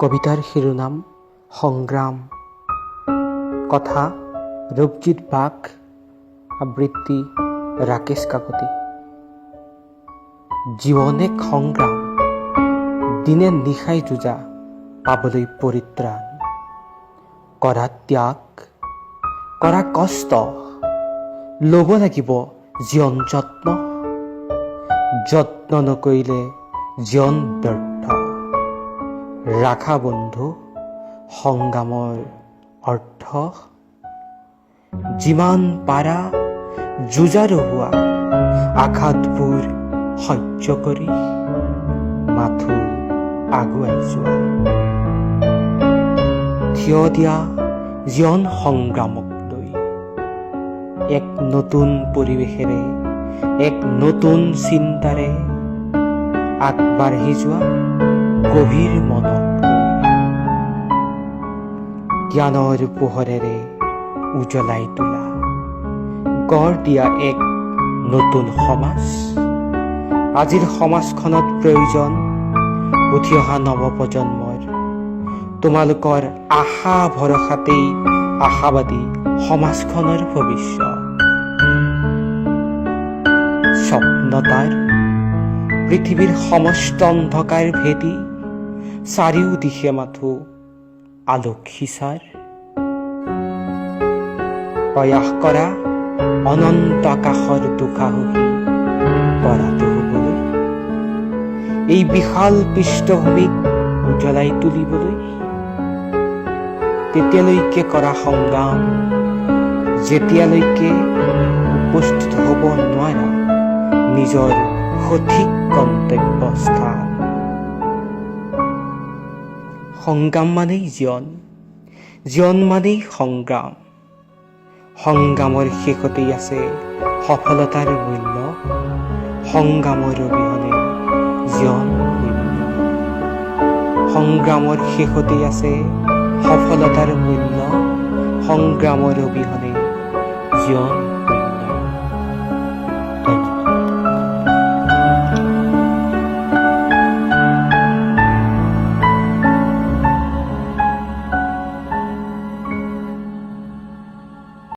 কবিতাৰ শিৰোনাম সংগ্ৰাম। কথা ৰূপজিৎ বাগ, আবৃত্তি ৰাকেশ কাকতি। জীৱন এক সংগ্ৰাম, দিনে নিশাই যুঁজা পাবলৈ পৰিত্ৰাণ। কৰা ত্যাগ, কৰা কষ্ট, ল'ব লাগিব জীৱন যত্ন। যত্ন নকৰিলে জীৱন ব্যৰ্থ। ৰাখা বন্ধু সংগ্ৰামৰ অৰ্থ। যিমান পাৰা যুঁজাৰু হোৱা, আঘাতবোৰ সহ্য কৰি মাথো আগুৱাই যোৱা। থিয় দিয়া জীৱন সংগ্ৰামক লৈ, এক নতুন পৰিৱেশেৰে, এক নতুন চিন্তাৰে আগবাঢ়ি যোৱা গভীৰ মনত জ্ঞানৰ পোহৰেৰে উজ্বলাই তোলা, গঢ় দিয়া এক নতুন সমাজ। আজিৰ সমাজখনত প্ৰয়োজন উঠি অহা নৱপ্ৰজন্মৰ। তোমালোকৰ আশা ভৰসাতেই আশাবাদী সমাজখনৰ ভৱিষ্যত। স্বপ্নতাৰ পৃথিৱীৰ সমস্ত অন্ধকাৰ ভেদি চাৰিওদিশে মাথো আলোক সিঁচাৰ। প্ৰয়াস কৰা অনন্ত আকাশৰ দুঃসাহসী পৰাটো হ'বলৈ, এই বিশাল পৃষ্ঠভূমিক উজ্বলাই তুলিবলৈ। তেতিয়ালৈকে কৰা সংগ্ৰাম, যেতিয়ালৈকে উপস্থিত হ'ব নোৱাৰা নিজৰ সঠিক গন্তব্যস্থান। সংগ্ৰাম মানেই জীৱন, জীৱন মানেই সংগ্ৰাম। সংগ্ৰামৰ শেষতেই আছে সফলতাৰ মূল্য। সংগ্ৰামৰ অবিহনে জীৱন শূন্য। সংগ্ৰামৰ শেষতেই আছে সফলতাৰ মূল্য। সংগ্ৰামৰ অবিহনে জীৱন